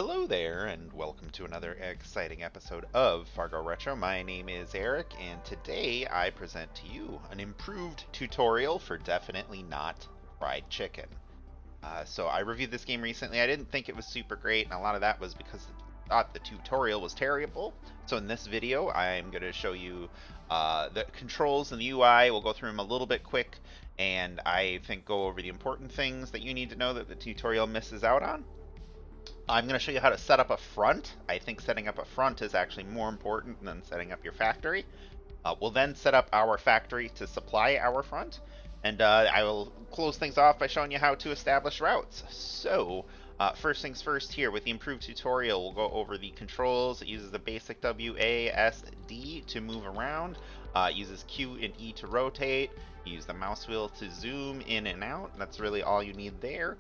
Hello there, and welcome to another exciting episode of Fargo Retro. My name is Eric, and today I present to you an improved tutorial for definitely not fried chicken. So I reviewed this game recently. I didn't think it was super great, and a lot of that was because I thought the tutorial was terrible. So in this video, I'm going to show you the controls and the UI. We'll go through them a little bit quick, and I think go over the important things that you need to know that the tutorial misses out on. I'm going to show you how to set up a front. I think setting up a front is actually more important than setting up your factory. We'll then set up our factory to supply our front, and I will close things off by showing you how to establish routes. So, first things first here, with the improved tutorial, we'll go over the controls. It uses the basic WASD to move around, it uses Q and E to rotate, you use the mouse wheel to zoom in and out. That's really all you need there.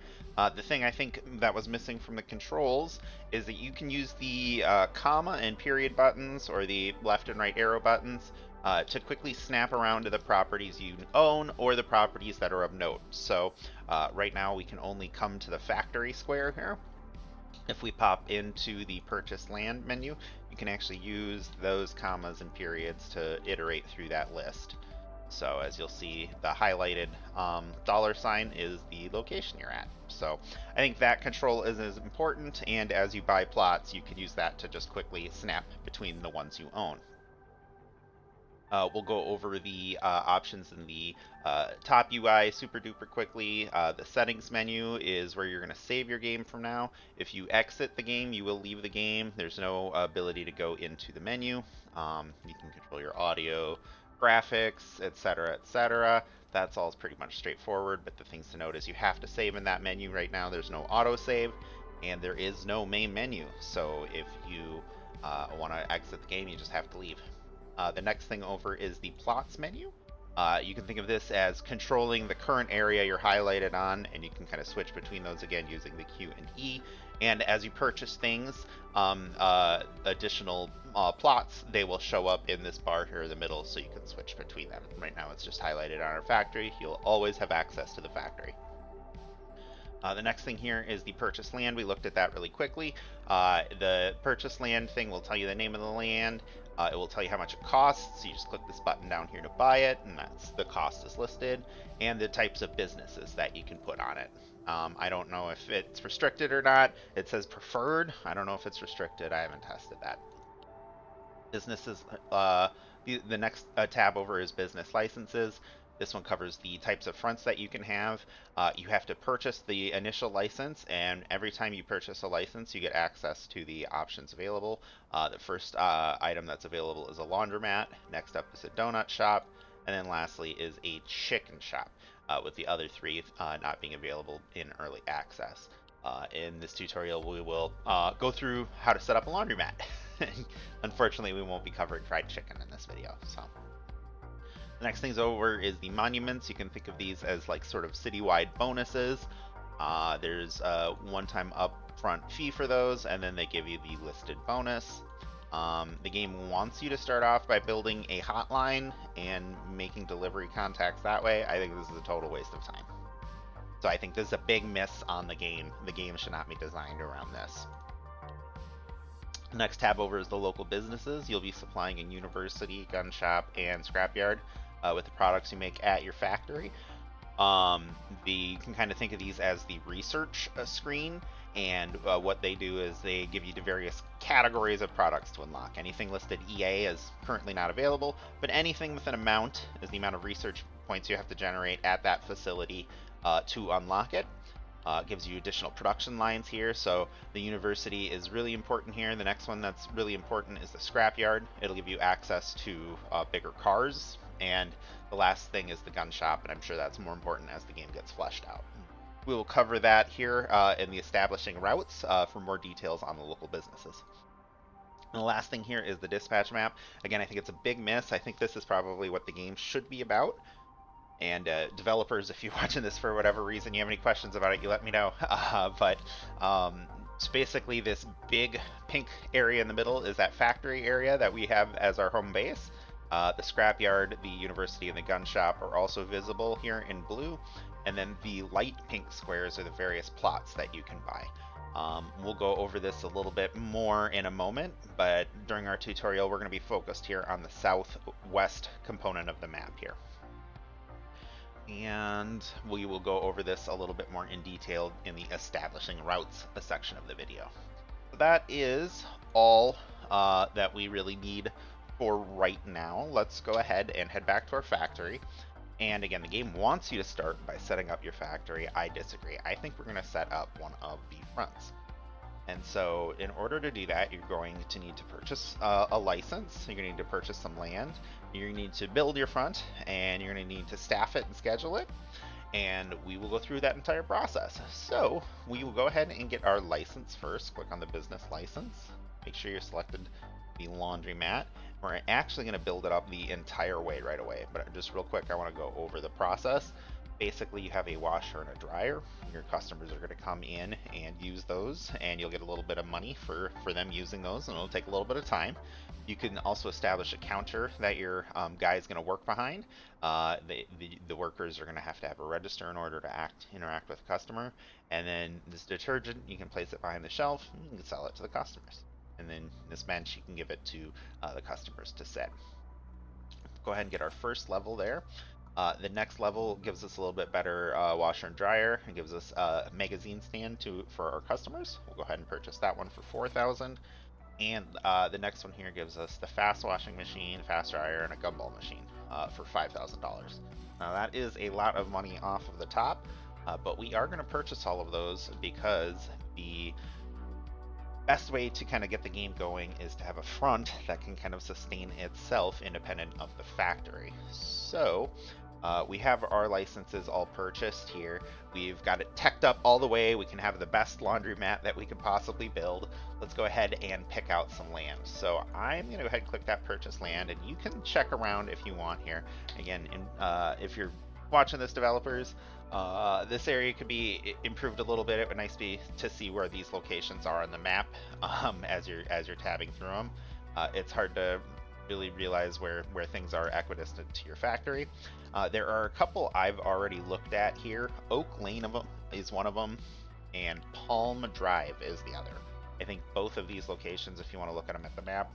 The thing I think that was missing from the controls is that you can use the comma and period buttons or the left and right arrow buttons to quickly snap around to the properties you own or the properties that are of note. So right now we can only come to the factory square here. If we pop into the purchase land menu, you can actually use those commas and periods to iterate through that list. So as you'll see, the highlighted dollar sign is the location you're at. So I think that control is as important, and as you buy plots, you can use that to just quickly snap between the ones you own. We'll go over the options in the top UI super duper quickly. The settings menu is where you're going to save your game from now. If you exit the game, you will leave the game. There's no ability to go into the menu. You can control your audio, graphics, etc., etc. That's all pretty much straightforward, but the things to note is you have to save in that menu right now. There's no autosave, and there is no main menu. So if you want to exit the game, you just have to leave. The next thing over is the plots menu. You can think of this as controlling the current area you're highlighted on, and you can kind of switch between those again using the Q and E. And as you purchase things, additional plots, they will show up in this bar here in the middle, so you can switch between them. Right now it's just highlighted on our factory. You'll always have access to the factory. The next thing here is the purchase land. We looked at that really quickly. The purchase land thing will tell you the name of the land. It will tell you how much it costs. You just click this button down here to buy it, and that's the cost is listed, and the types of businesses that you can put on it. I don't know if it's restricted or not. It says preferred. I don't know if it's restricted. I haven't tested that. Businesses, the next tab over is business licenses. This one covers the types of fronts that you can have. You have to purchase the initial license, and every time you purchase a license, you get access to the options available. The first item that's available is a laundromat. Next up is a donut shop, and then lastly is a chicken shop, with the other three not being available in early access. In this tutorial, we will go through how to set up a laundromat. Unfortunately, we won't be covering fried chicken in this video. So the next thing's over is the monuments. You can think of these as like sort of citywide bonuses. There's a one-time upfront fee for those, and then they give you the listed bonus. The game wants you to start off by building a hotline and making delivery contacts that way. I think this is a total waste of time. So I think this is a big miss on the game. The game should not be designed around this. Next tab over is the local businesses. You'll be supplying a university, gun shop, and scrapyard with the products you make at your factory. You can kind of think of these as the research screen, and what they do is they give you the various categories of products to unlock. Anything listed EA is currently not available, but anything with an amount is the amount of research points you have to generate at that facility to unlock it. Gives you additional production lines here, so the university is really important here. The next one that's really important is the scrapyard. It'll give you access to bigger cars, and the last thing is the gun shop, and I'm sure that's more important as the game gets fleshed out. We will cover that here in the establishing routes for more details on the local businesses. And the last thing here is the dispatch map. Again, I think it's a big miss. I think this is probably what the game should be about. And developers, if you're watching this for whatever reason, you have any questions about it, you let me know. So basically this big pink area in the middle is that factory area that we have as our home base. The scrapyard, the university, and the gun shop are also visible here in blue. And then the light pink squares are the various plots that you can buy. We'll go over this a little bit more in a moment, but during our tutorial, we're going to be focused here on the southwest component of the map here. And we will go over this a little bit more in detail in the establishing routes section of the video. So that is all that we really need for right now. Let's go ahead and head back to our factory. And again, the game wants you to start by setting up your factory. I disagree. I think we're going to set up one of the fronts. And so in order to do that, you're going to need to purchase a license. You're going to need to purchase some land. You're going to need to build your front, and you're going to need to staff it and schedule it. And we will go through that entire process. So we will go ahead and get our license first. Click on the business license. Make sure you're selected the laundromat. We're actually going to build it up the entire way right away. But just real quick, I want to go over the process. Basically, you have a washer and a dryer. Your customers are going to come in and use those, and you'll get a little bit of money for them using those, and it'll take a little bit of time. You can also establish a counter that your guy is going to work behind. The workers are going to have a register in order to interact with the customer. And then this detergent, you can place it behind the shelf, and you can sell it to the customers. And then this bench, you can give it to the customers to set. Go ahead and get our first level there. The next level gives us a little bit better washer and dryer. It gives us a magazine stand for our customers. We'll go ahead and purchase that one for 4,000. And the next one here gives us the fast washing machine, fast dryer, and a gumball machine for $5,000. Now that is a lot of money off of the top, but we are going to purchase all of those because the best way to kind of get the game going is to have a front that can kind of sustain itself independent of the factory. So we have our licenses all purchased here. We've got it teched up all the way. We can have the best laundromat that we could possibly build. Let's go ahead and pick out some land. So I'm going to go ahead and click that purchase land, and you can check around if you want here. Again, if you're watching this, developers, this area could be improved a little bit. It would be nice to see where these locations are on the map as you're tabbing through them. It's hard to really realize where things are equidistant to your factory. There are a couple I've already looked at here. Oak Lane is one of them, and Palm Drive is the other. I think both of these locations, if you want to look at them at the map,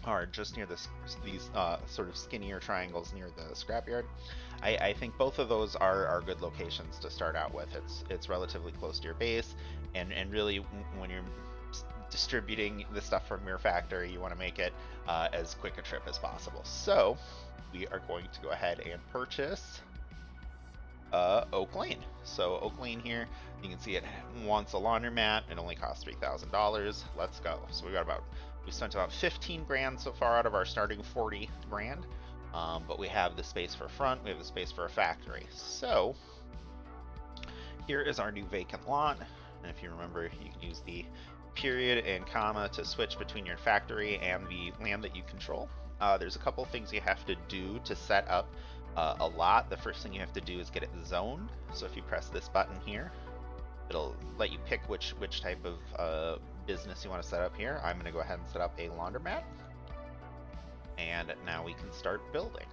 are just near these sort of skinnier triangles near the scrapyard. I think both of those are good locations to start out with. It's relatively close to your base, and really when you're distributing the stuff from your factory, you want to make it as quick a trip as possible. So we are going to go ahead and purchase Oak Lane. So Oak Lane here, you can see it wants a laundromat. It only costs $3,000. Let's go. So we spent about 15 grand so far out of our starting 40 grand. But we have the space for front, we have the space for a factory. So here is our new vacant lot. And if you remember, you can use the period and comma to switch between your factory and the land that you control. There's a couple things you have to do to set up a lot. The first thing you have to do is get it zoned. So if you press this button here, it'll let you pick which type of business you want to set up here. I'm going to go ahead and set up a laundromat. And now we can start building.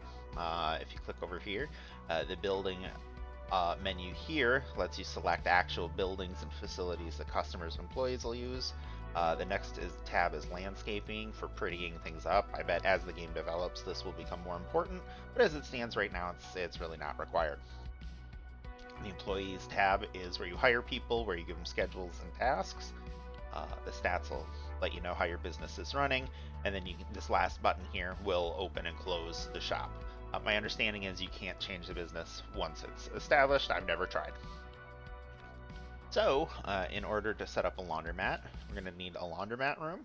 If you click over here, the building menu here lets you select actual buildings and facilities that customers and employees will use. The next tab is landscaping for prettying things up. I bet as the game develops, this will become more important, but as it stands right now, it's really not required. The employees tab is where you hire people, where you give them schedules and tasks. The stats will let you know how your business is running, and then this last button here will open and close the shop. My understanding is you can't change the business once it's established. I've never tried. So in order to set up a laundromat, we're going to need a laundromat room.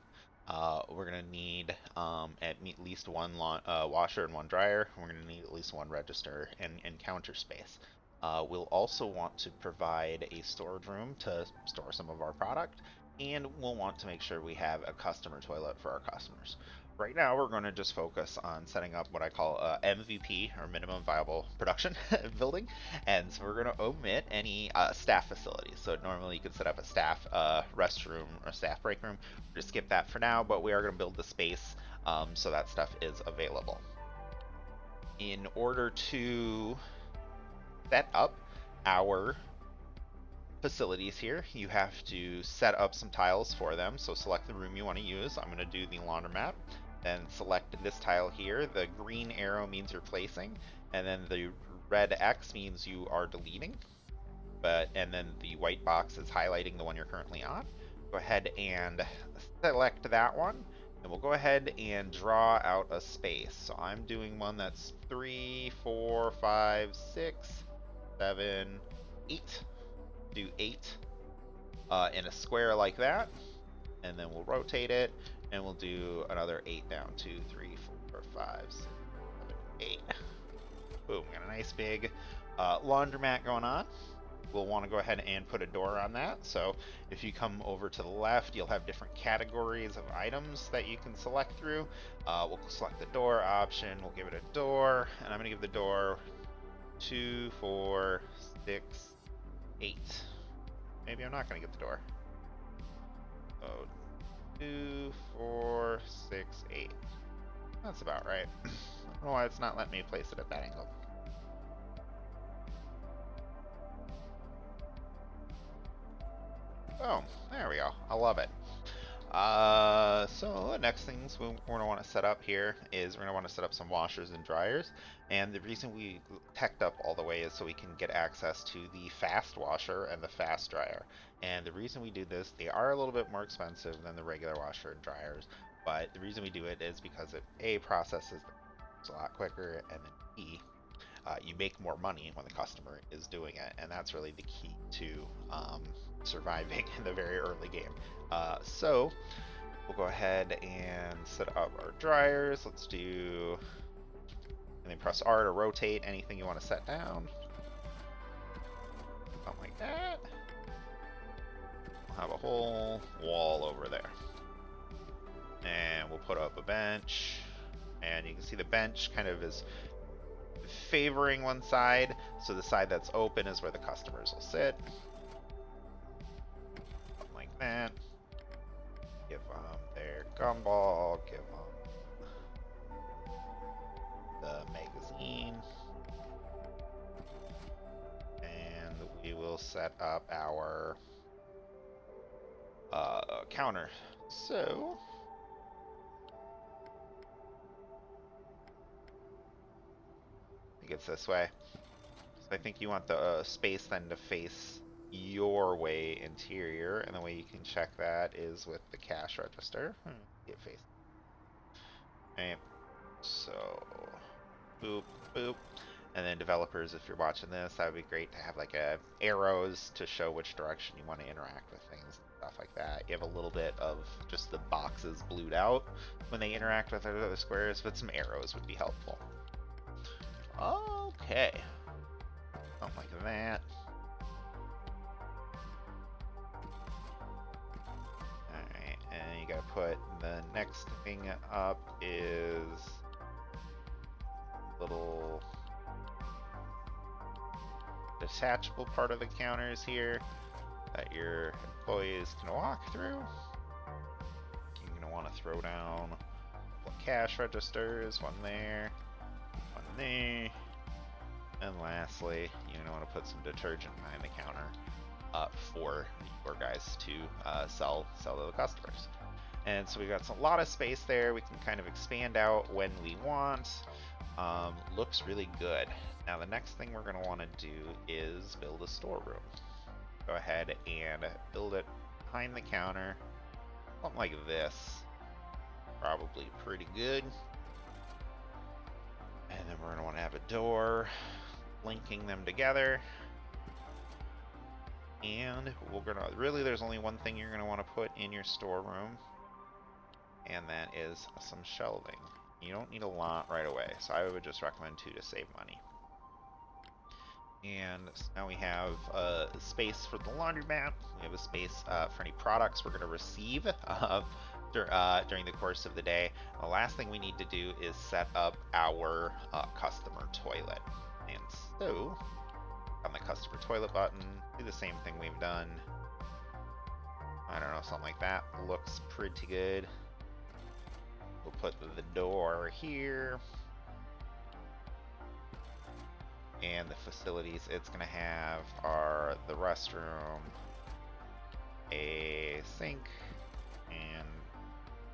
We're going to need at least one washer and one dryer. We're going to need at least one register and counter space. We'll also want to provide a storage room to store some of our product, and we'll want to make sure we have a customer toilet for our customers. Right now, we're going to just focus on setting up what I call MVP, or minimum viable production building, and so we're going to omit any staff facilities. So normally you could set up a staff restroom or staff break room. We'll just skip that for now, but we are going to build the space so that stuff is available. In order to set up our facilities here, you have to set up some tiles for them. So select the room you want to use. I'm going to do the laundromat. Then select this tile here. The green arrow means you're placing, and then the red X means you are deleting. And then the white box is highlighting the one you're currently on. Go ahead and select that one, and we'll go ahead and draw out a space. So I'm doing one that's 3, 4, 5, 6, 7, 8. Do 8 in a square like that, and then we'll rotate it, and we'll do another 8 down. 2, 3, 4, 5, 6, 7, 8. Boom, got a nice big laundromat going on. We'll want to go ahead and put a door on that. So if you come over to the left, you'll have different categories of items that you can select through. We'll select the door option. We'll give it a door, and I'm going to give the door 2, 4, 6, 8. Maybe I'm not going to get the door. Oh, 2, 4, 6, 8. That's about right. I don't know why it's not letting me place it at that angle. Oh, there we go. I love it. So the next things we're going to want to set up here is we're going to want to set up some washers and dryers. And the reason we teched up all the way is so we can get access to the fast washer and the fast dryer. And the reason we do this, they are a little bit more expensive than the regular washer and dryers. But the reason we do it is because it A, processes a lot quicker, and then B, you make more money when the customer is doing it, and that's really the key to surviving in the very early game. So we'll go ahead and set up our dryers. Let's do, and then press R to rotate anything you want to set down. Something like that. We'll have a whole wall over there. And we'll put up a bench. And you can see the bench kind of is favoring one side, so the side that's open is where the customers will sit. Something like that. Give them their gumball, give them the magazine, and we will set up our counter. So I think it's this way. So I think you want the space then to face your way interior, and the way you can check that is with the cash register. Get face. Right. So boop, boop. And then developers, if you're watching this, that would be great to have like arrows to show which direction you want to interact with things and stuff like that. You have a little bit of just the boxes blued out when they interact with other squares, but some arrows would be helpful. Okay. Something like that. Alright, and you gotta put the next thing up is little detachable part of the counters here that your employees can walk through. You're going to want to throw down cash registers, one there, and lastly, you're going to want to put some detergent behind the counter for your guys to sell to the customers. And so we've got a lot of space there. We can kind of expand out when we want. Looks really good. Now the next thing we're going to want to do is build a storeroom. Go ahead and build it behind the counter. Something like this. Probably pretty good. And then we're going to want to have a door linking them together. And we're going to, really there's only one thing you're going to want to put in your storeroom, and that is some shelving. You don't need a lot right away, so I would just recommend 2 to save money. And so now we have space for the laundromat. We have a space for any products we're going to receive during the course of the day. The last thing we need to do is set up our customer toilet. And so, on the customer toilet button, do the same thing we've done. I don't know, something like that. Looks pretty good. We'll put the door here. And the facilities it's going to have are the restroom, a sink, and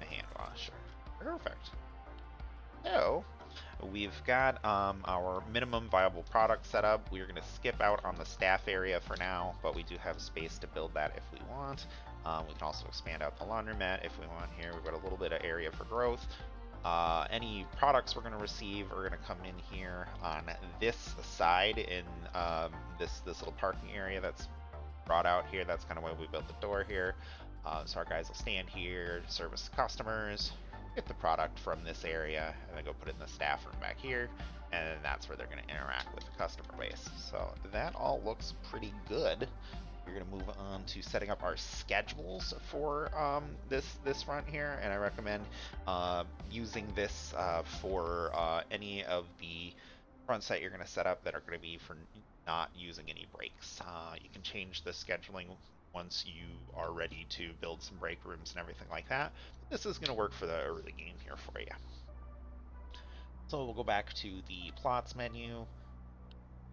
a hand washer. Perfect. So, we've got our minimum viable product set up. We're going to skip out on the staff area for now, but we do have space to build that if we want. We can also expand out the laundromat if we want here. We've got a little bit of area for growth. Any products we're going to receive are going to come in here on this side in this little parking area that's brought out here. That's kind of why we built the door here. So our guys will stand here, service customers, get the product from this area, and then go put it in the staff room back here, and then that's where they're going to interact with the customer base. So that all looks pretty good. We're going to move on to setting up our schedules for this front here, and I recommend using this for any of the fronts that you're going to set up that are going to be for not using any breaks. You can change the scheduling once you are ready to build some break rooms and everything like that. This is going to work for the early game here for you. So we'll go back to the plots menu,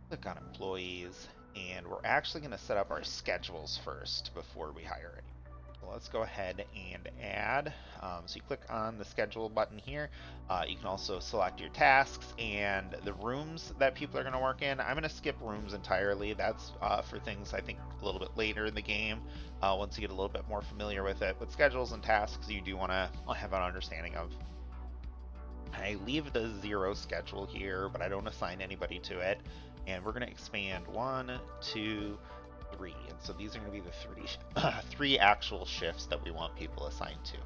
click on employees, and we're actually going to set up our schedules first before we hire anyone. So let's go ahead and add. So you click on the schedule button here. You can also select your tasks and the rooms that people are going to work in. I'm going to skip rooms entirely. That's for things I think a little bit later in the game, once you get a little bit more familiar with it. But schedules and tasks you do want to have an understanding of. I leave the 0 schedule here, but I don't assign anybody to it. And we're going to expand 1, 2, 3. And so these are going to be the three actual shifts that we want people assigned to.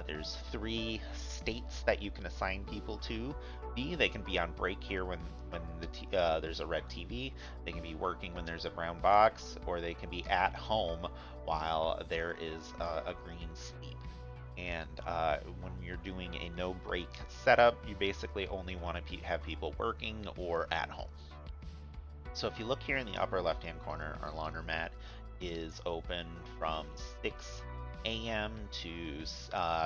There's 3 states that you can assign people to. They can be on break here when there's a red TV. They can be working when there's a brown box, or they can be at home while there is a green sleep. And when you're doing a no break setup, you basically only want to have people working or at home. So if you look here in the upper left hand corner, our laundromat is open from 6 a.m. to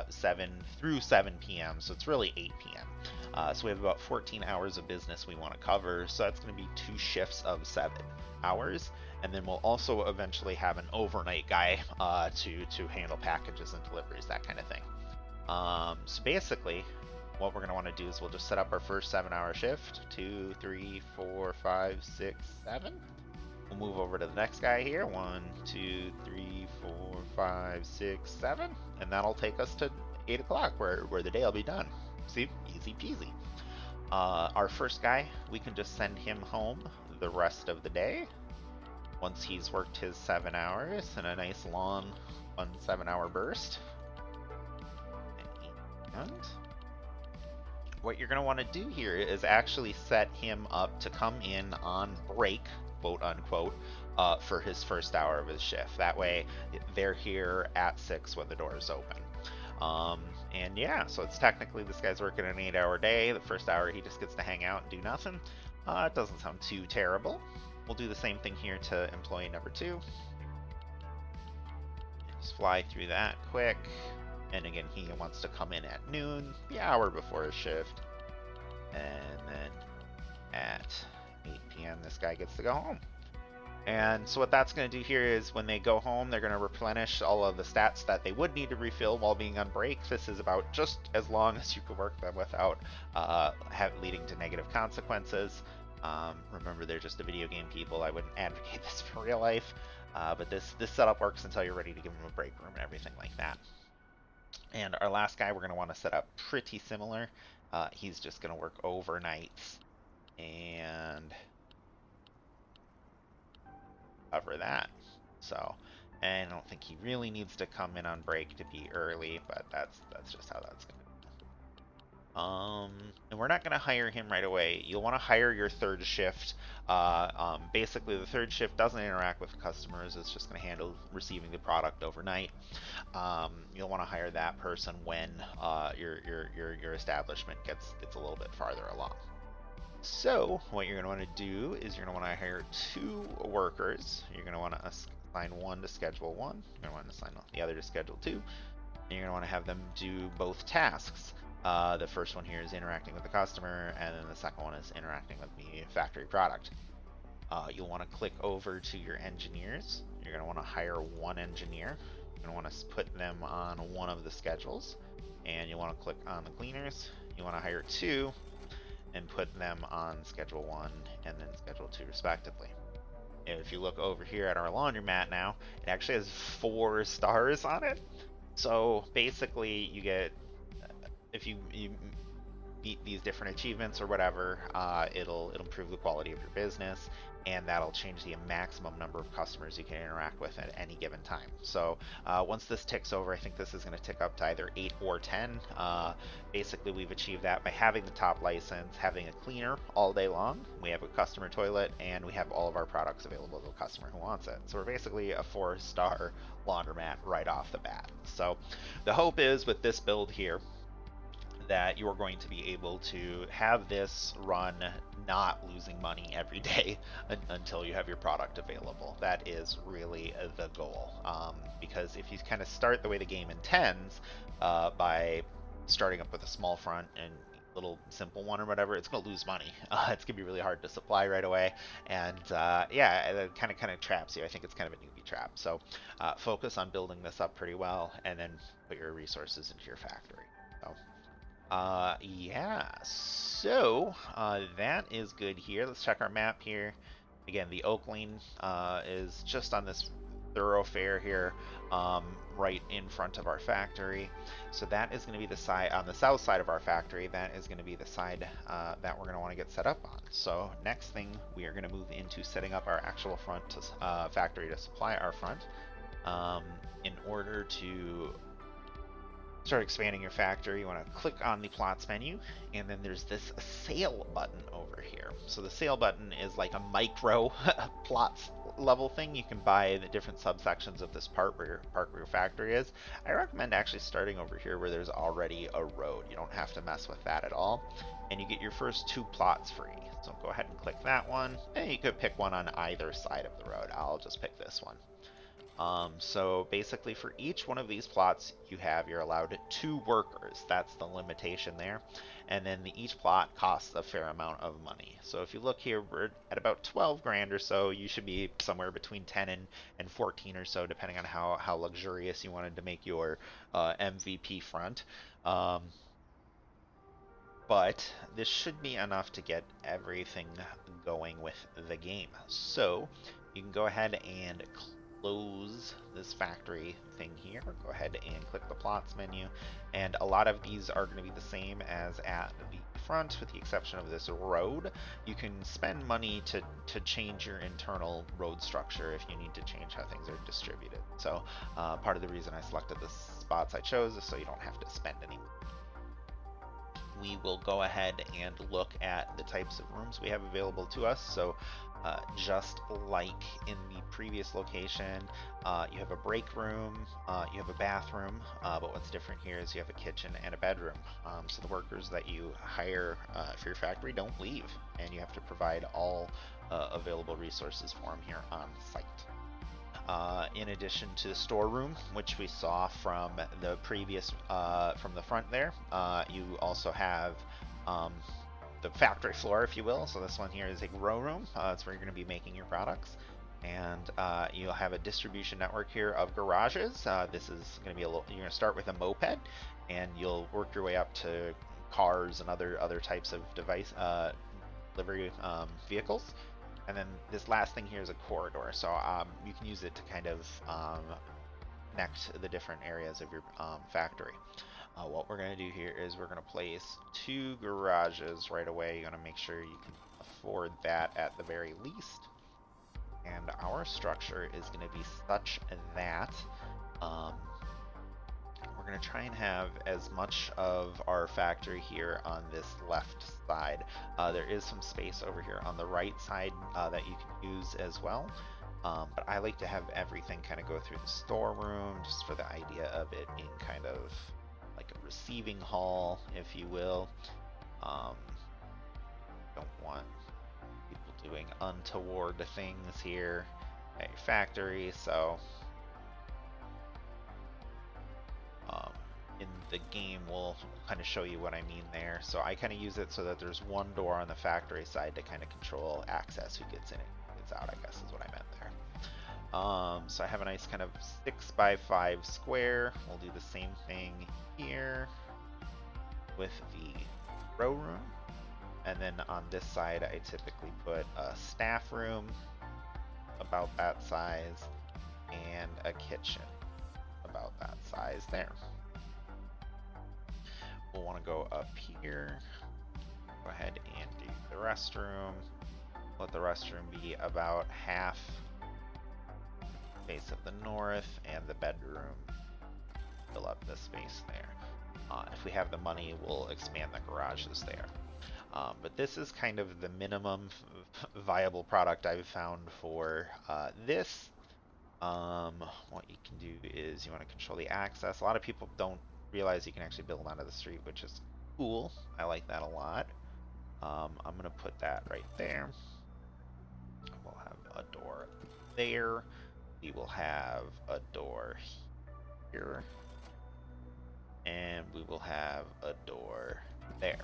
7 through 7 p.m. So it's really 8 p.m. So we have about 14 hours of business we want to cover. So that's going to be 2 shifts of 7 hours. And then we'll also eventually have an overnight guy to handle packages and deliveries, that kind of thing. So basically, what we're going to want to do is we'll just set up our first 7-hour shift. 2, 3, 4, 5, 6, 7. We'll move over to the next guy here. 1, 2, 3, 4, 5, 6, 7. And that'll take us to 8 o'clock where the day will be done. See? Easy peasy. Our first guy, we can just send him home the rest of the day once he's worked his 7 hours in a nice long, fun 7-hour burst. And what you're going to want to do here is actually set him up to come in on break, quote unquote, for his first hour of his shift. That way they're here at 6 when the door is open. And yeah, so it's technically this guy's working an 8-hour day. The first hour he just gets to hang out and do nothing. It doesn't sound too terrible. We'll do the same thing here to employee number 2. Just fly through that quick. And again, he wants to come in at noon, the hour before his shift. And then at 8 p.m. this guy gets to go home. And so what that's going to do here is when they go home, they're going to replenish all of the stats that they would need to refill while being on break. This is about just as long as you can work them without leading to negative consequences. Remember, they're just a video game, people. I wouldn't advocate this for real life. But this setup works until you're ready to give them a break room and everything like that. And our last guy we're going to want to set up pretty similar. He's just going to work overnights and cover that. So, and I don't think he really needs to come in on break to be early, but that's just how that's going to and we're not going to hire him right away. You'll want to hire your third shift. Basically, the third shift doesn't interact with customers. It's just going to handle receiving the product overnight. You'll want to hire that person when your establishment gets a little bit farther along. So what you're going to want to do is you're going to want to hire 2 workers. You're going to want to assign one to schedule 1. You're going to want to assign the other to schedule 2. And you're going to want to have them do both tasks. The first one here is interacting with the customer, and then the second one is interacting with the factory product. You'll want to click over to your engineers. You're going to want to hire one engineer. You're going to want to put them on one of the schedules, and you want to click on the cleaners. You want to hire two and put them on schedule 1 and then schedule 2 respectively. If you look over here at our laundromat now, it actually has 4 stars on it. So basically you get, if you beat these different achievements or whatever, it'll improve the quality of your business, and that'll change the maximum number of customers you can interact with at any given time. So once this ticks over, I think this is going to tick up to either 8 or 10. Basically, we've achieved that by having the top license, having a cleaner all day long. We have a customer toilet, and we have all of our products available to the customer who wants it. So we're basically a 4-star laundromat right off the bat. So the hope is with this build here that you're going to be able to have this run not losing money every day until you have your product available. That is really the goal. Because if you kind of start the way the game intends, by starting up with a small front and little simple one or whatever, it's going to lose money. It's going to be really hard to supply right away, and yeah, it kind of traps you. I think it's kind of a newbie trap. So focus on building this up pretty well, and then put your resources into your factory. So yeah, so that is good here. Let's check our map here. Again, the Oak Lane is just on this thoroughfare here, right in front of our factory. So that is going to be the side on the south side of our factory. That is going to be the side that we're going to want to get set up on. So next thing, we are going to move into setting up our actual front to, factory to supply our front. In order to start expanding your factory, you want to click on the plots menu, and then there's this sale button over here. So the sale button is like a micro plots level thing. You can buy the different subsections of this part where your factory is. I recommend actually starting over here where there's already a road. You don't have to mess with that at all. And you get your first 2 plots free. So go ahead and click that one. And you could pick one on either side of the road. I'll just pick this one. So basically for each one of these plots you're allowed 2 workers. That's the limitation there. And then each plot costs a fair amount of money. So if you look here, we're at about 12 grand or so. You should be somewhere between 10 and 14 or so, depending on how luxurious you wanted to make your MVP front. But this should be enough to get everything going with the game. So you can go ahead and close this factory thing here. Go ahead and click the plots menu, and a lot of these are going to be the same as at the front, with the exception of this road. You can spend money to change your internal road structure if you need to change how things are distributed. So part of the reason I selected the spots I chose is so you don't have to spend any money. We will go ahead and look at the types of rooms we have available to us. So just like in the previous location, you have a break room, you have a bathroom, but what's different here is you have a kitchen and a bedroom. So the workers that you hire for your factory don't leave, and you have to provide all available resources for them here on site. In addition to the storeroom, which we saw from the previous, from the front there, you also have the factory floor, if you will. So this one here is a Growroom. That's where you're going to be making your products. And you'll have a distribution network here of garages. This is going to be you're going to start with a moped, and you'll work your way up to cars and other types of delivery vehicles. And then this last thing here is a corridor, so you can use it to kind of connect the different areas of your factory. What we're going to do here is we're going to place 2 garages right away. You're going to make sure you can afford that at the very least. And our structure is going to be such that we're going to try and have as much of our factory here on this left side. There is some space over here on the right side that you can use as well. But I like to have everything kind of go through the storeroom, just for the idea of it being kind of like a receiving hall, if you will. Don't want people doing untoward things here at your factory, so in the game will kind of show you what I mean there. So I kind of use it so that there's one door on the factory side to kind of control access, who gets in and who gets out, I guess is what I meant there. So I have a nice kind of 6x5 square. We'll do the same thing here with the grow room. And then on this side, I typically put a staff room about that size and a kitchen about that size there. We'll want to go up here, go ahead and do the restroom. Let the restroom be about half face of the north, and the bedroom fill up the space there. If we have the money, we'll expand the garages there. But this is kind of the minimum viable product I've found for this. What you can do is you want to control the access. A lot of people don't realize you can actually build onto the street, which is cool. I like that a lot. I'm going to put that right there. We'll have a door there. We will have a door here. And we will have a door there.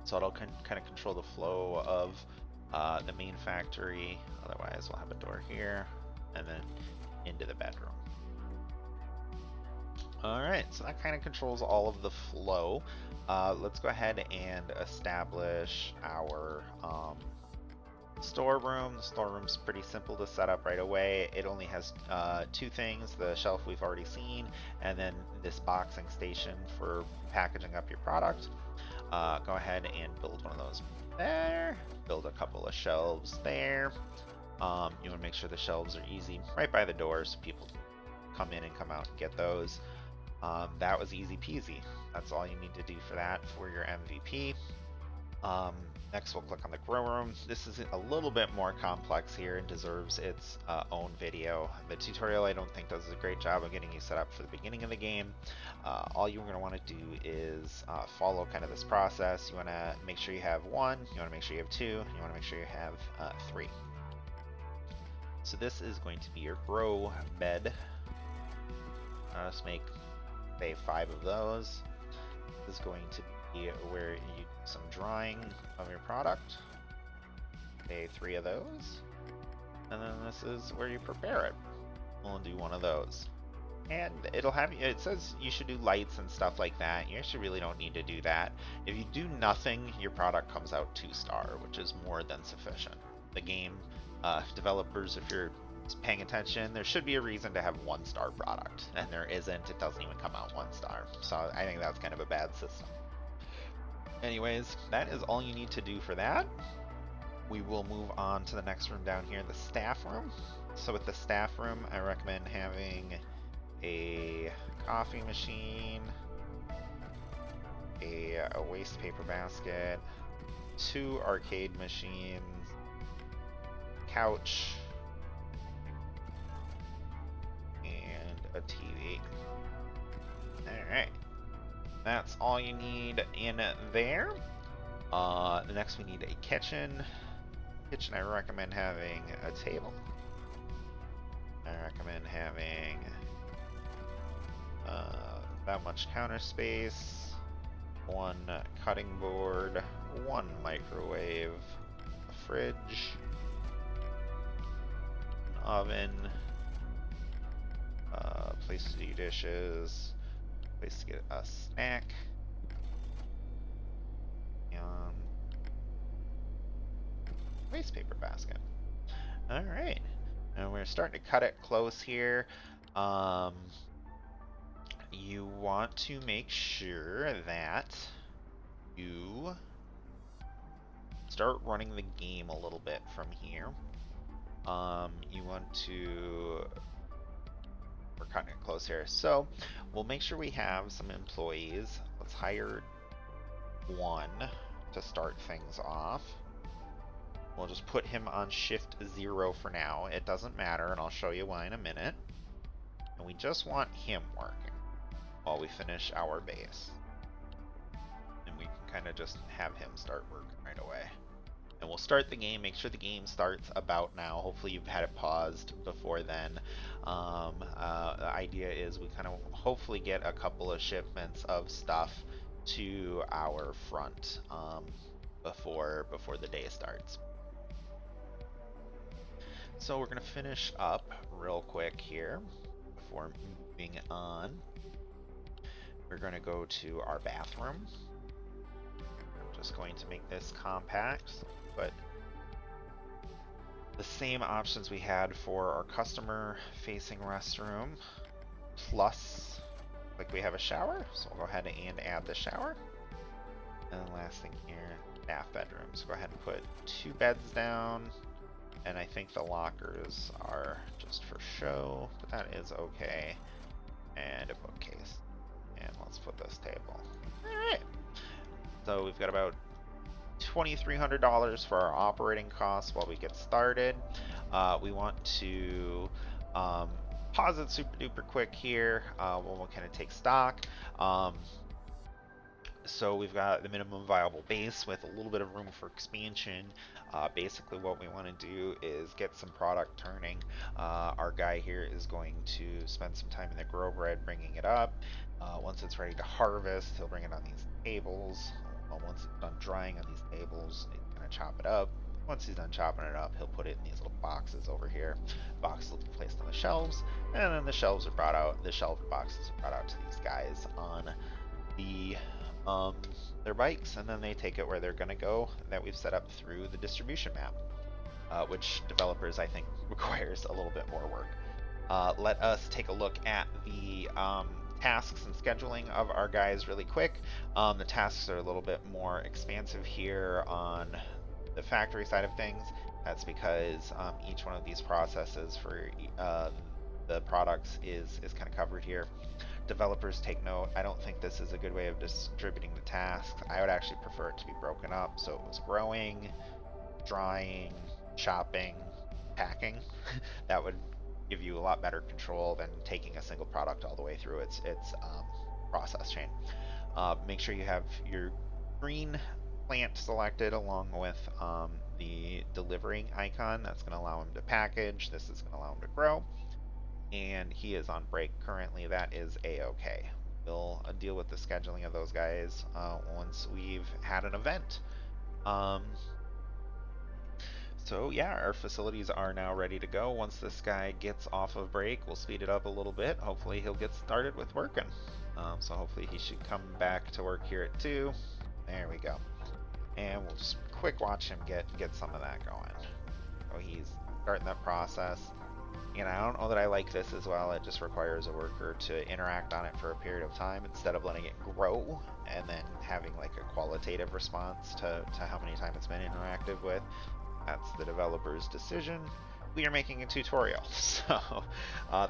So it'll kind of control the flow of the main factory. Otherwise, we'll have a door here and then into the bedroom. Alright, so that kind of controls all of the flow. Let's go ahead and establish our storeroom. The storeroom's pretty simple to set up right away. It only has two things, the shelf we've already seen, and then this boxing station for packaging up your product. Go ahead and build one of those there. Build a couple of shelves there. You want to make sure the shelves are easy right by the doors so people can come in and come out and get those. That was easy peasy. That's all you need to do for that for your MVP. Next we'll click on the grow room. This is a little bit more complex here and deserves its own video. The tutorial I don't think does a great job of getting you set up for the beginning of the game. All you're going to want to do is follow kind of this process. You want to make sure you have 1, you want to make sure you have 2, and you want to make sure you have 3. So this is going to be your grow bed. Let's make, say, 5 of those. This is going to be where you do some drying of your product. Say 3 of those. And then this is where you prepare it. We'll do 1 of those. And it'll have, it says you should do lights and stuff like that. You actually really don't need to do that. If you do nothing, your product comes out 2-star, which is more than sufficient. The game developers, if you're paying attention, there should be a reason to have 1-star product, and there isn't. It doesn't even come out 1-star. So I think that's kind of a bad system. Anyways, that is all you need to do for that. We will move on to the next room down here, the staff room. So with the staff room, I recommend having a coffee machine, a waste paper basket, 2 arcade machines, couch, and a TV. Alright. That's all you need in there. Next we need a kitchen. Kitchen, I recommend having a table. I recommend having that much counter space, 1 cutting board, 1 microwave, a fridge, an oven, place to do dishes, place to get a snack, and waste paper basket. Alright, and we're starting to cut it close here. You want to make sure that you start running the game a little bit from here. You want to, we're cutting it close here, so we'll make sure we have some employees. Let's hire 1 to start things off. We'll just put him on shift 0 for now. It doesn't matter, and I'll show you why in a minute. And we just want him working while we finish our base. And we can kind of just have him start working right away. and we'll start the game. Make sure the game starts about now. Hopefully you've had it paused before then. The idea is we kind of hopefully get a couple of shipments of stuff to our front before the day starts. So we're gonna finish up real quick here before moving on. We're gonna go to our bathroom. I'm just going to make this compact, but the same options we had for our customer facing restroom, plus like we have a shower, so we'll go ahead and add the shower. And then last thing here, bath bedroom. So go ahead and put 2 beds down, and I think the lockers are just for show, but that is okay. And a bookcase. And let's put this table. Alright. So we've got about $2,300 for our operating costs while we get started. We want to pause it super duper quick here when we'll kind of take stock. So we've got the minimum viable base with a little bit of room for expansion. Basically what we want to do is get some product turning. Our guy here is going to spend some time in the grow bread bringing it up. Once it's ready to harvest, he'll bring it on these tables. Once it's done drying on these tables, he's going to chop it up. Once he's done chopping it up, he'll put it in these little boxes over here. Boxes will be placed on the shelves, and then the shelves are brought out. The shelf boxes are brought out to these guys on the their bikes, and then they take it where they're going to go that we've set up through the distribution map, which developers I think requires a little bit more work. Let us take a look at the tasks and scheduling of our guys really quick. The tasks are a little bit more expansive here on the factory side of things. That's because each one of these processes for the products is kind of covered here. Developers take note. I don't think this is a good way of distributing the tasks. I would actually prefer it to be broken up, so it was growing, drying, chopping, packing. That would give you a lot better control than taking a single product all the way through its process chain. Make sure you have your green plant selected along with the delivering icon. That's going to allow him to package. This is going to allow him to grow. And he is on break currently. That is a-okay. We'll deal with the scheduling of those guys once we've had an event. So yeah, our facilities are now ready to go. Once this guy gets off of break, we'll speed it up a little bit. Hopefully he'll get started with working. So hopefully he should come back to work here at 2. There we go. And we'll just quick watch him get some of that going. So he's starting that process. And I don't know that I like this as well. It just requires a worker to interact on it for a period of time instead of letting it grow and then having like a qualitative response to how many times it's been interacted with. That's the developer's decision. We are making a tutorial. So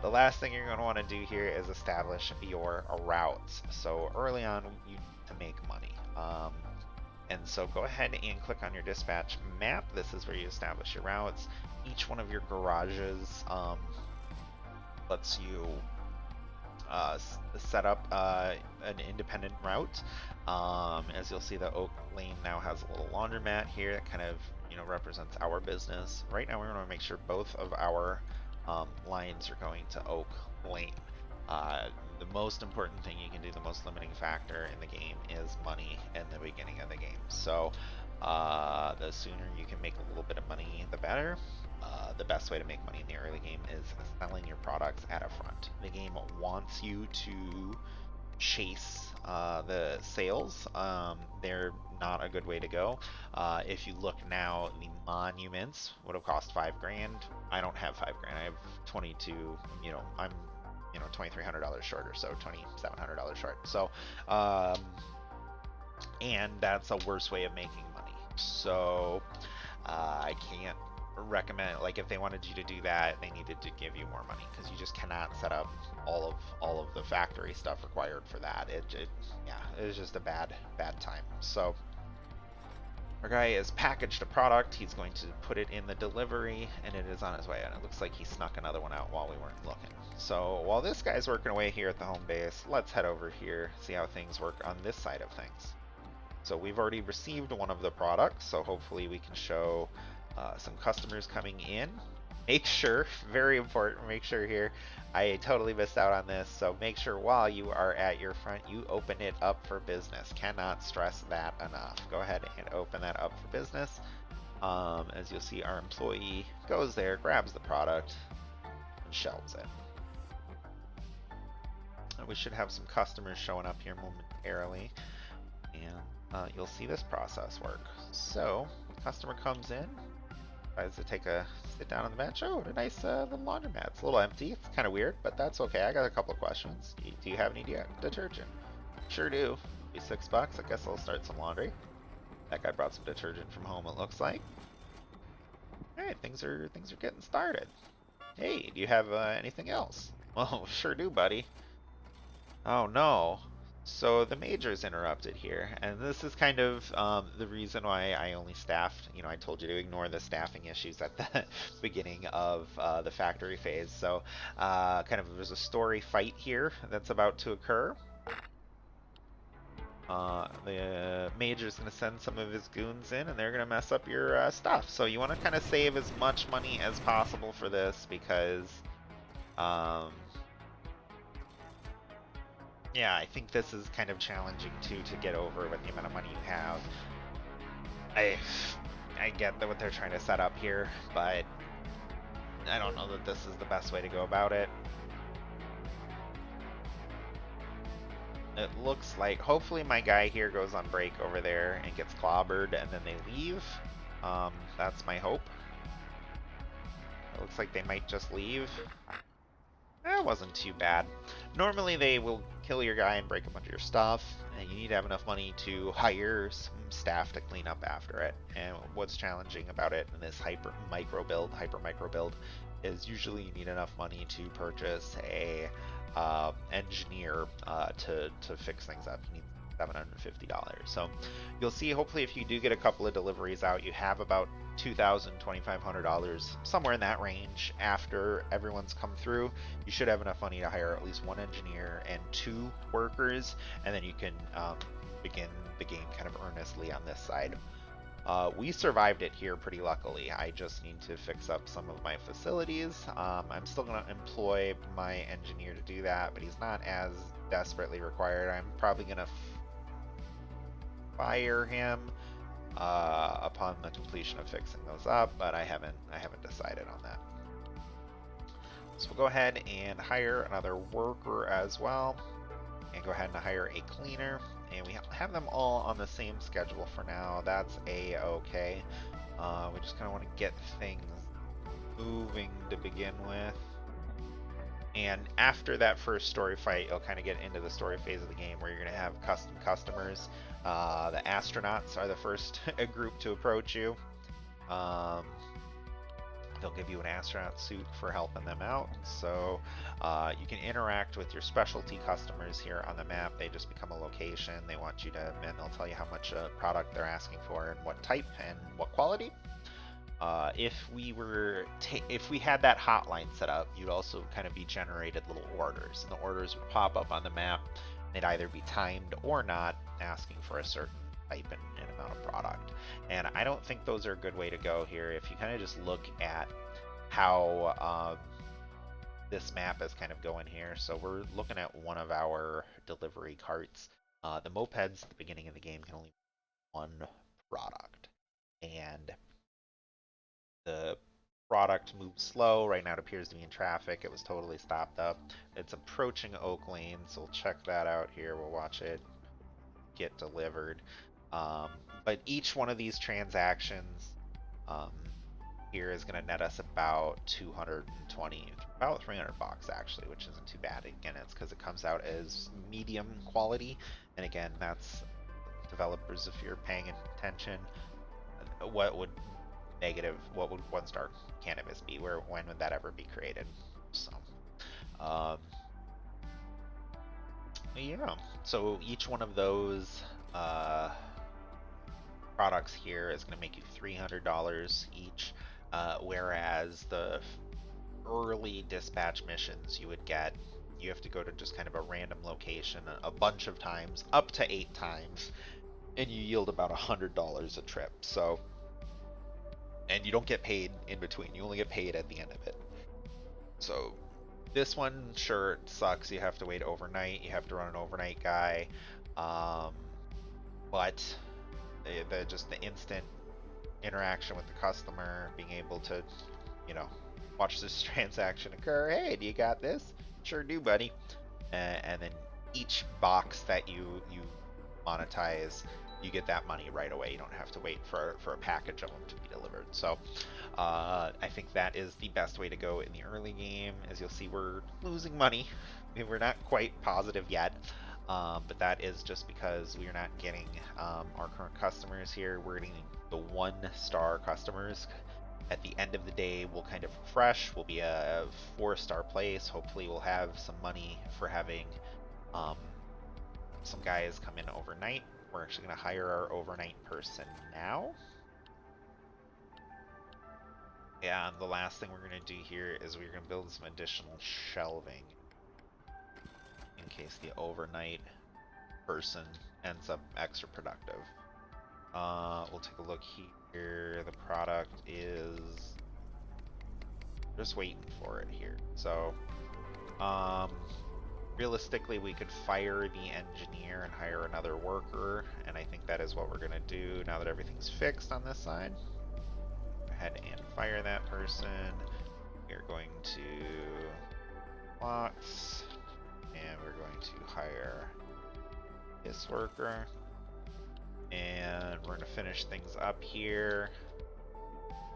the last thing you're going to want to do here is establish your routes. So early on, you need to make money. And so go ahead and click on your dispatch map. This is where you establish your routes. Each one of your garages lets you set up an independent route. As you'll see, the Oak Lane now has a little laundromat here that kind of represents our business. Right now, we want to make sure both of our lines are going to Oak Lane. The most important thing you can do, the most limiting factor in the game, is money in the beginning of the game. So the sooner you can make a little bit of money, the better. The best way to make money in the early game is selling your products at a front. The game wants you to chase the sales. They're not a good way to go. If you look now, the monuments would have cost $5,000. I don't have $5,000. I have 22. I'm $2,300 short or so, $2,700 short. So, and that's a worse way of making money. So, I can't recommend, like, if they wanted you to do that, they needed to give you more money, because you just cannot set up all of the factory stuff required for that. It was just a bad time. So our guy has packaged a product. He's going to put it in the delivery, and it is on his way. And it looks like he snuck another one out while we weren't looking. So while this guy's working away here at the home base, let's head over here, see how things work on this side of things. So we've already received one of the products, so hopefully we can show some customers coming in. Make sure, very important, make sure here, I totally missed out on this, so make sure while you are at your front, you open it up for business. Cannot stress that enough. Go ahead and open that up for business. As you'll see, our employee goes there, grabs the product, and shelves it. We should have some customers showing up here momentarily, and you'll see this process work. So, the customer comes in, decides to take a sit down on the bench. Oh, a nice little laundromat. It's a little empty. It's kind of weird, but that's okay. I got a couple of questions. Do you have any detergent? Sure do. Be $6. I guess I'll start some laundry. That guy brought some detergent from home, it looks like. Alright, things are getting started. Hey, do you have anything else? Well, sure do, buddy. Oh no. So the major's interrupted here, and this is kind of the reason why I only staffed. You know, I told you to ignore the staffing issues at the beginning of the factory phase. So kind of there's a story fight here that's about to occur. The major's going to send some of his goons in, and they're going to mess up your stuff. So you want to kind of save as much money as possible for this because yeah, I think this is kind of challenging too to get over with the amount of money you have. I get what they're trying to set up here, but I don't know that this is the best way to go about it. It looks like hopefully my guy here goes on break over there and gets clobbered and then they leave. That's my hope. It looks like they might just leave. That wasn't too bad. Normally they will kill your guy and break a bunch of your stuff, and you need to have enough money to hire some staff to clean up after it. And what's challenging about it in this hyper micro build is usually you need enough money to purchase a engineer to fix things up. You need $750. So you'll see hopefully if you do get a couple of deliveries out, you have about $2,000, $2,500, somewhere in that range after everyone's come through. You should have enough money to hire at least one engineer and 2 workers, and then you can begin the game kind of earnestly on this side. We survived it here pretty luckily. I just need to fix up some of my facilities. I'm still going to employ my engineer to do that, but he's not as desperately required. I'm probably going to fire him upon the completion of fixing those up, but I haven't decided on that. So we'll go ahead and hire another worker as well, and go ahead and hire a cleaner, and we have them all on the same schedule for now. That's a-okay. We just kind of want to get things moving to begin with. And after that first story fight, you'll kind of get into the story phase of the game where you're going to have custom customers. The astronauts are the first group to approach you. They'll give you an astronaut suit for helping them out. So you can interact with your specialty customers here on the map. They just become a location. They want you to, and they'll tell you how much product they're asking for and what type and what quality. If we had that hotline set up, you'd also kind of be generated little orders, and the orders would pop up on the map. They'd either be timed or not, asking for a certain type and amount of product. And I don't think those are a good way to go here. If you kind of just look at how this map is kind of going here, so we're looking at one of our delivery carts. The mopeds at the beginning of the game can only be one product, and the product moves slow. Right now it appears to be in traffic. It was totally stopped up. It's approaching Oak Lane, so we'll check that out here. We'll watch it get delivered. But each one of these transactions here is going to net us about 220, about 300 bucks actually, which isn't too bad. Again, it's because it comes out as medium quality, and again, that's developers, if you're paying attention, what would 1-star cannabis be? When would that ever be created? So yeah, so each one of those products here is going to make you $300 each, whereas the early dispatch missions you have to go to just kind of a random location a bunch of times, up to 8 times, and you yield about $100 a trip. So, and you don't get paid in between. You only get paid at the end of it. So this one, sure, it sucks. You have to wait overnight. You have to run an overnight guy. Um, but just the instant interaction with the customer, being able to, you know, watch this transaction occur. Hey, do you got this? Sure do, buddy. And then each box that you monetize, you get that money right away. You don't have to wait for a package of them to be delivered. So I think that is the best way to go in the early game. As you'll see, we're losing money. We're not quite positive yet, but that is just because we are not getting our current customers here. We're getting the 1-star customers. At the end of the day, we'll kind of refresh. We'll be a 4-star place. Hopefully, we'll have some money for having some guys come in overnight. We're actually going to hire our overnight person now. And the last thing we're going to do here is we're going to build some additional shelving in case the overnight person ends up extra productive. We'll take a look here. The product is just waiting for it here. So, realistically, we could fire the engineer and hire another worker, and I think that is what we're gonna do now that everything's fixed on this side. Go ahead and fire that person. We're going to plots, and we're going to hire this worker. And we're gonna finish things up here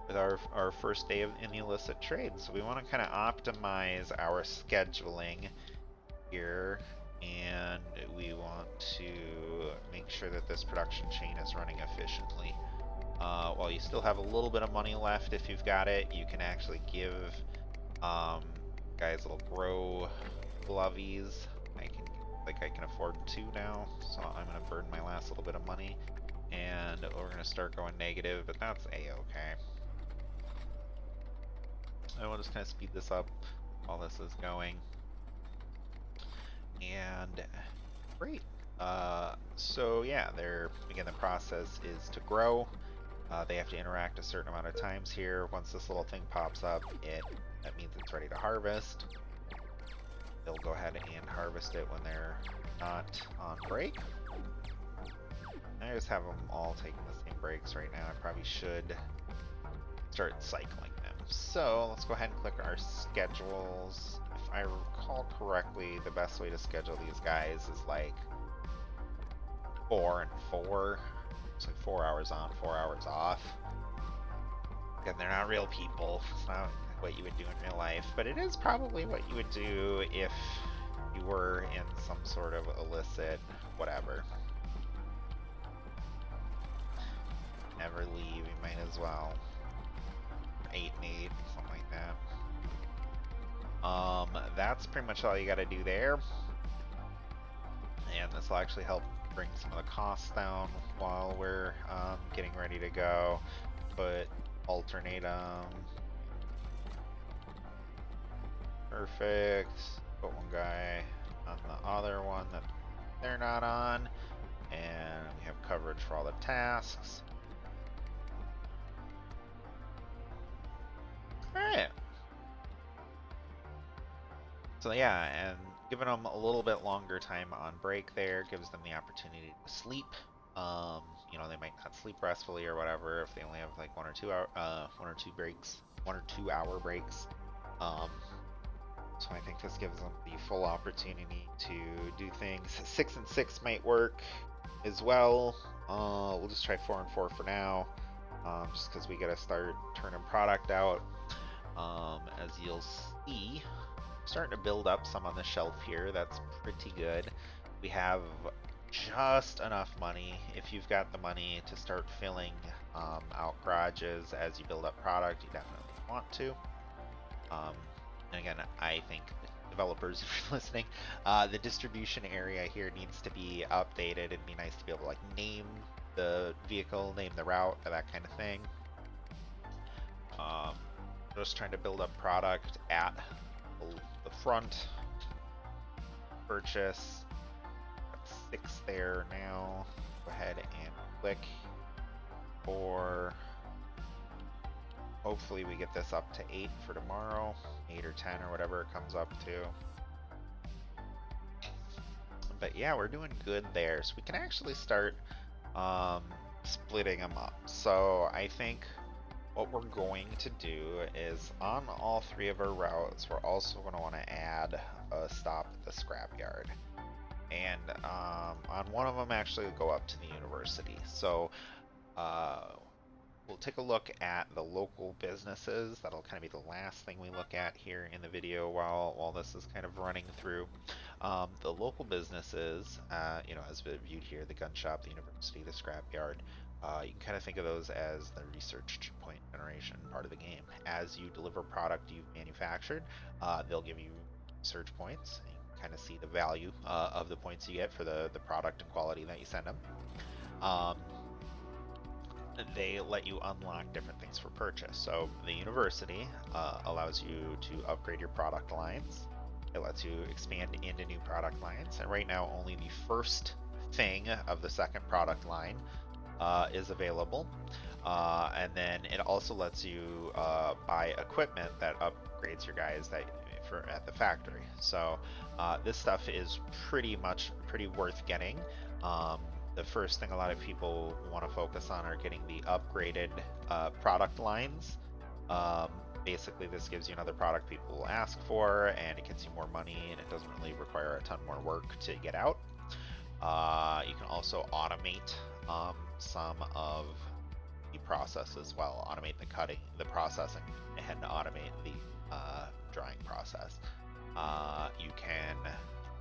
with our first day in the illicit trade. So we want to kind of optimize our scheduling here, and we want to make sure that this production chain is running efficiently. While you still have a little bit of money left, if you've got it, you can actually give guys little grow glovies. I can afford 2 now, so I'm gonna burn my last little bit of money, and we're gonna start going negative, but that's a-okay. I will just kind of speed this up while this is going. And great. So yeah, again, the process is to grow. They have to interact a certain amount of times here. Once this little thing pops up, that means it's ready to harvest. They'll go ahead and harvest it when they're not on break. I just have them all taking the same breaks right now. I probably should start cycling them. So let's go ahead and click our schedules. If I recall correctly, the best way to schedule these guys is like 4 and 4. It's like 4 hours on, 4 hours off. Again, they're not real people. It's not what you would do in real life, but it is probably what you would do if you were in some sort of illicit whatever. Never leave, you might as well. 8 and 8, something like that. That's pretty much all you gotta do there. And this will actually help bring some of the costs down while we're getting ready to go. But alternate them. Perfect. Put one guy on the other one that they're not on. And we have coverage for all the tasks. Alright. So yeah, and giving them a little bit longer time on break there gives them the opportunity to sleep. You know, they might not sleep restfully or whatever if they only have like 1 or 2 hour breaks. So I think this gives them the full opportunity to do things. 6 and 6 might work as well. We'll just try 4 and 4 for now, just because we gotta start turning product out. As you'll see, starting to build up some on the shelf here. That's pretty good. We have just enough money, if you've got the money, to start filling out garages as you build up product. You definitely want to. And again, I think developers, if you're listening, the distribution area here needs to be updated. It'd be nice to be able to like name the vehicle, name the route, that kind of thing. Just trying to build up product at the front. Purchase. Got 6 there now. go ahead and click for, hopefully we get this up to 8 for tomorrow, 8 or 10 or whatever it comes up to. But yeah, we're doing good there. So we can actually start splitting them up. So I think what we're going to do is on all 3 of our routes, we're also going to want to add a stop at the scrapyard. And on one of them, actually go up to the university. So we'll take a look at the local businesses. That'll kind of be the last thing we look at here in the video while this is kind of running through. The local businesses, as viewed here, the gun shop, the university, the scrapyard, you can kind of think of those as the research point generation part of the game. As you deliver product you've manufactured, they'll give you research points. You can kind of see the value of the points you get for the product and quality that you send them. They let you unlock different things for purchase. So the university allows you to upgrade your product lines. It lets you expand into new product lines. And right now, only the first thing of the second product line is available. And then it also lets you buy equipment that upgrades your guys at the factory. So this stuff is pretty worth getting. The first thing a lot of people want to focus on are getting the upgraded product lines. Basically, this gives you another product people will ask for, and it gets you more money, and it doesn't really require a ton more work to get out. You can also automate some of the process as well. Automate the cutting, the processing, and automate the drying process. You can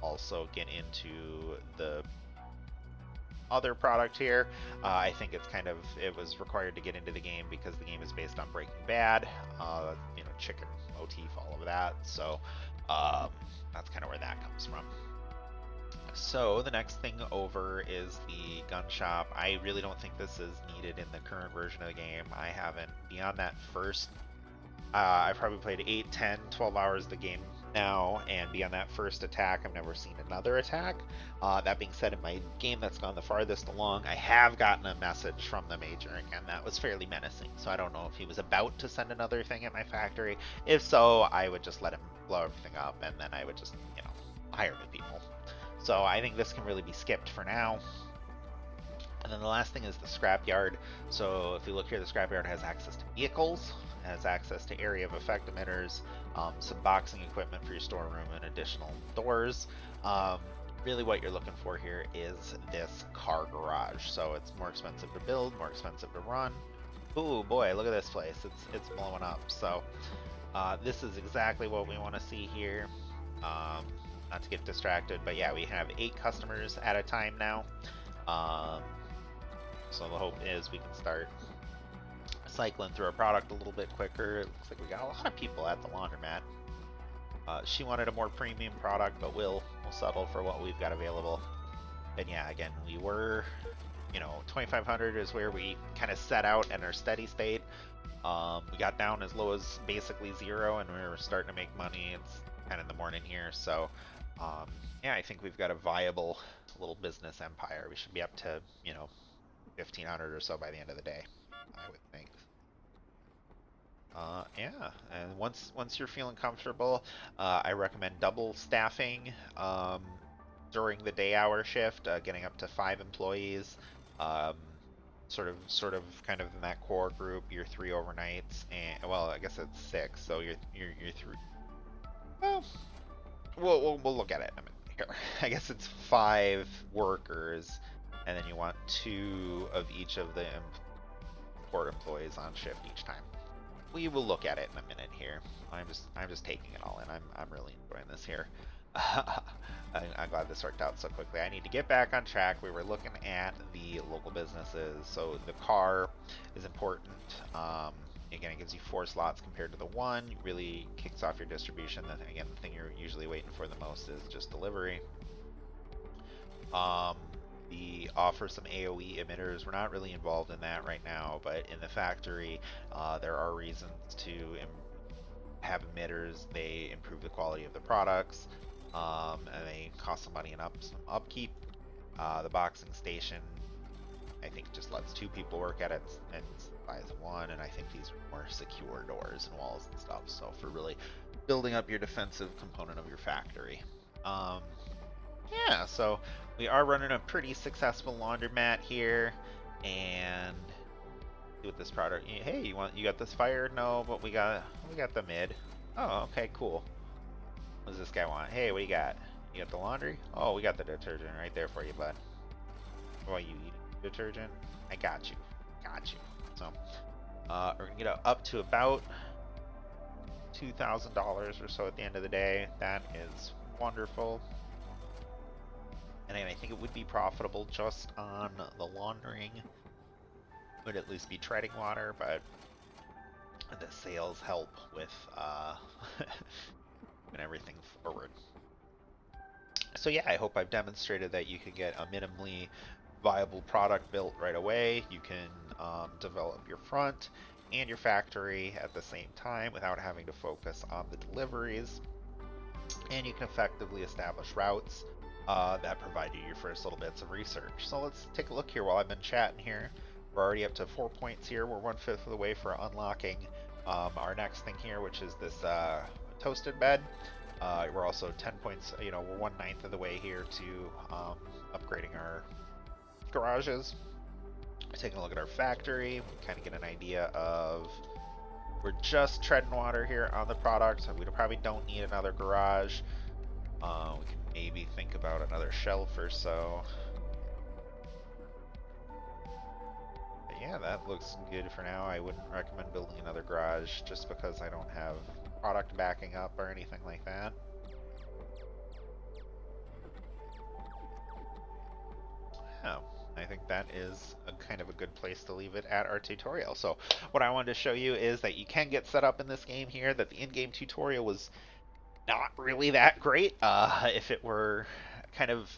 also get into the other product here. I think it was required to get into the game because the game is based on Breaking Bad, chicken motif, all of that. So that's kind of where that comes from. So the next thing over is the gun shop. I really don't think this is needed in the current version of the game. I haven't, beyond that first, I've probably played 8, 10, 12 hours of the game now, and beyond that first attack, I've never seen another attack. That being said, in my game that's gone the farthest along, I have gotten a message from the Major, and that was fairly menacing. So I don't know if he was about to send another thing at my factory. If so, I would just let him blow everything up, and then I would just, hire new people. So I think this can really be skipped for now. And then the last thing is the scrapyard. So if you look here, the scrapyard has access to vehicles, has access to area of effect emitters, some boxing equipment for your storeroom, and additional doors. Really what you're looking for here is this car garage. So it's more expensive to build, more expensive to run. Ooh boy, look at this place. It's blowing up. So this is exactly what we want to see here. Not to get distracted, but yeah, we have 8 customers at a time now. So the hope is we can start cycling through our product a little bit quicker. It looks like we got a lot of people at the laundromat. She wanted a more premium product, but we'll settle for what we've got available. And yeah, again, we were, 2,500 is where we kind of set out in our steady state. We got down as low as basically 0, and we were starting to make money. It's kind of in the morning here, so yeah, I think we've got a viable little business empire. We should be up to 1,500 or so by the end of the day, I would think. Yeah, and once you're feeling comfortable, I recommend double staffing during the day hour shift, getting up to 5 employees. Sort of kind of in that core group, your 3 overnights, and well, I guess it's 6, so you're 3. Well, we'll look at it in a minute here. I guess it's 5 workers, and then you want 2 of each of the port employees on shift each time. We will look at it in a minute here. I'm just taking it all in. I'm really enjoying this here. I'm glad this worked out so quickly. I need to get back on track. We were looking at the local businesses. So the car is important. Again, it gives you 4 slots compared to the 1. It really kicks off your distribution. Again, the thing you're usually waiting for the most is just delivery. We offer some AoE emitters. We're not really involved in that right now, but in the factory, there are reasons to have emitters. They improve the quality of the products, and they cost some money and some upkeep. The boxing station I think it just lets two people work at it and size one, and I think these are more secure doors and walls and stuff. So for really building up your defensive component of your factory. Um, yeah, so we are running a pretty successful laundromat here, and with this product, hey, you got this fire? No, but we got the mid. Oh, okay, cool. What does this guy want? Hey, what you got? You got the laundry? Oh, we got the detergent right there for you, bud. Oh, you eating detergent? I got you. Got you. So, we're gonna get up to about $2,000 or so at the end of the day. That is wonderful. And I think it would be profitable just on the laundering. Would at least be treading water, but the sales help with and everything forward. So yeah, I hope I've demonstrated that you can get a minimally viable product built right away. You can develop your front and your factory at the same time without having to focus on the deliveries. And you can effectively establish routes that provide you your first little bits of research. So let's take a look here while I've been chatting here. We're already up to 4 points here. We're 1/5 of the way for unlocking our next thing here, which is this toasted bed. We're also 10 points, we're 1/9 of the way here to upgrading our garages. Taking a look at our factory, we kind of get an idea of we're just treading water here on the product. So we probably don't need another garage. We can maybe think about another shelf or so. But yeah, that looks good for now. I wouldn't recommend building another garage just because I don't have product backing up or anything like that. Oh, I think that is a kind of a good place to leave it at our tutorial. So what I wanted to show you is that you can get set up in this game here, that the in-game tutorial was not really that great. If it were kind of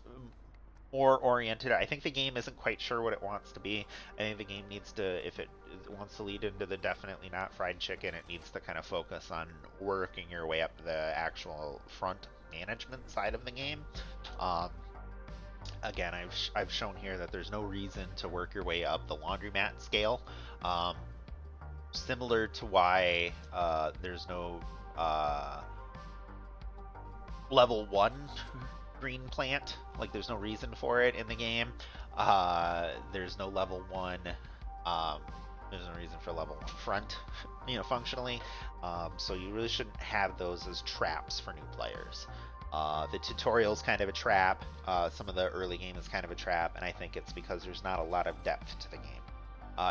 more oriented, I think the game isn't quite sure what it wants to be. I think the game needs to, if it wants to lead into the definitely not fried chicken, it needs to kind of focus on working your way up the actual front management side of the game. Again, I've shown here that there's no reason to work your way up the laundromat scale. Similar to why there's no level 1 green plant. Like, there's no reason for it in the game. There's no level 1. There's no reason for level 1 front, functionally. So you really shouldn't have those as traps for new players. The tutorial's kind of a trap. Some of the early game is kind of a trap, and I think it's because there's not a lot of depth to the game.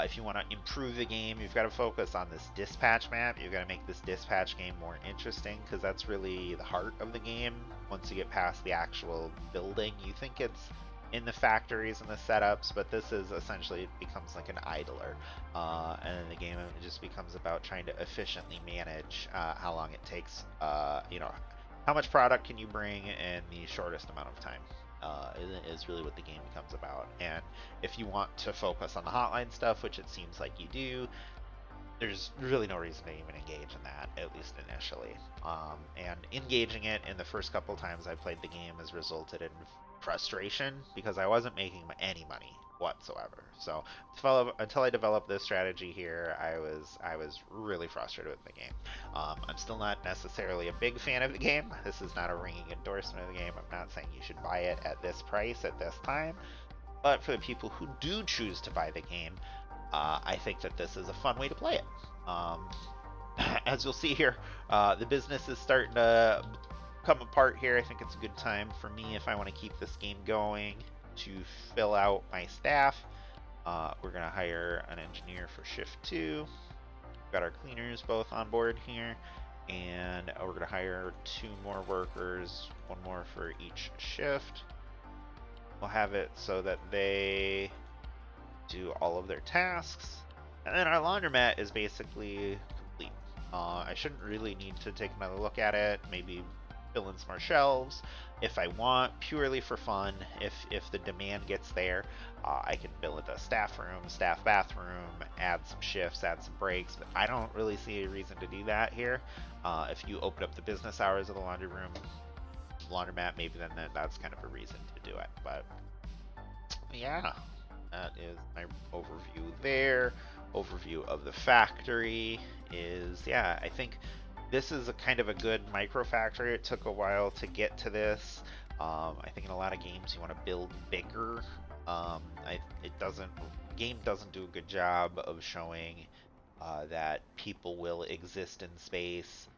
If you want to improve the game, you've got to focus on this dispatch map. You've got to make this dispatch game more interesting, because that's really the heart of the game. Once you get past the actual building, you think it's in the factories and the setups, but this is essentially, it becomes like an idler. And then the game just becomes about trying to efficiently manage how long it takes, how much product can you bring in the shortest amount of time. Is really what the game becomes about. And if you want to focus on the hotline stuff, which it seems like you do, there's really no reason to even engage in that, at least initially. And engaging it in the first couple times I played the game has resulted in frustration, because I wasn't making any money whatsoever. So until I developed this strategy here, I was really frustrated with the game. I'm still not necessarily a big fan of the game. This is not a ringing endorsement of the game. I'm not saying you should buy it at this price at this time, but for the people who do choose to buy the game, I think that this is a fun way to play it. As you'll see here, the business is starting to come apart here. I think it's a good time for me, if I want to keep this game going, to fill out my staff. We're going to hire an engineer for shift 2. We've got our cleaners both on board here, and we're going to hire 2 more workers, 1 more for each shift. We'll have it so that they do all of their tasks, and then our laundromat is basically complete. I shouldn't really need to take another look at it, maybe fill in some more shelves if I want, purely for fun. If the demand gets there, I can build a staff room, staff bathroom, add some shifts, add some breaks, but I don't really see a reason to do that here. If you open up the business hours of the laundromat, maybe then that's kind of a reason to do it. But yeah, that is my overview there. Overview of the factory is, yeah, I think this is a kind of a good micro factory. It took a while to get to this. I think in a lot of games you want to build bigger. It doesn't, game doesn't do a good job of showing that people will exist in space.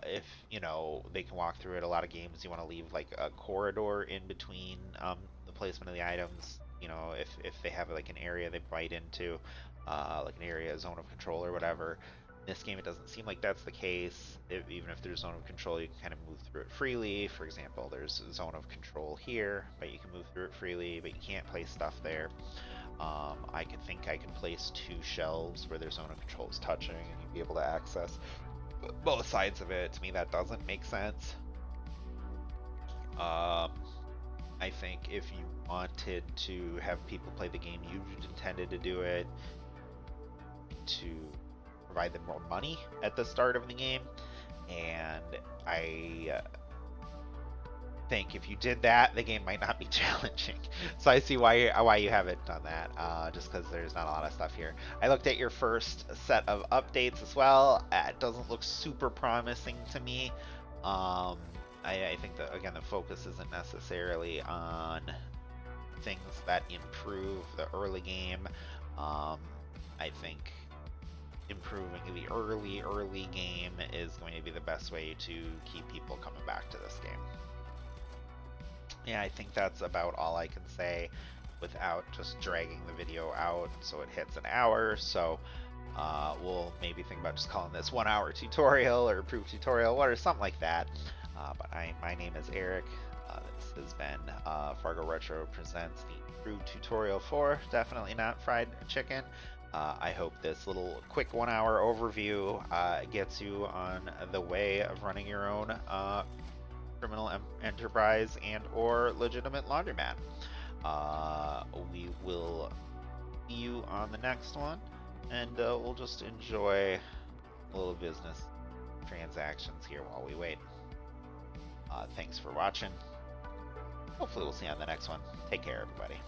If you know they can walk through it, a lot of games you want to leave like a corridor in between the placement of the items. You know, if they have like an area they bite into, like an area zone of control or whatever. In this game, it doesn't seem like that's the case. Even if there's zone of control, you can kind of move through it freely. For example, there's a zone of control here, but you can move through it freely, but you can't place stuff there. I can think I can place 2 shelves where their zone of control is touching, and you'd be able to access both sides of it. To me, that doesn't make sense. I think if you wanted to have people play the game you intended to do it, to provide them more money at the start of the game, and I think if you did that, the game might not be challenging. So I see why you haven't done that, just because there's not a lot of stuff here. I looked at your first set of updates as well. It doesn't look super promising to me. I think that, again, the focus isn't necessarily on things that improve the early game. I think improving the early game is going to be the best way to keep people coming back to this game. Yeah, I think that's about all I can say without just dragging the video out so it hits an hour. So we'll maybe think about just calling this 1 hour tutorial or approved tutorial or something like that. But my name is Eric. This has been Fargo Retro presents the approved tutorial for Definitely Not Fried Chicken. I hope this little quick 1 hour overview gets you on the way of running your own criminal enterprise and or legitimate laundromat. We will see you on the next one, and we'll just enjoy a little business transactions here while we wait. Thanks for watching. Hopefully we'll see you on the next one. Take care, everybody.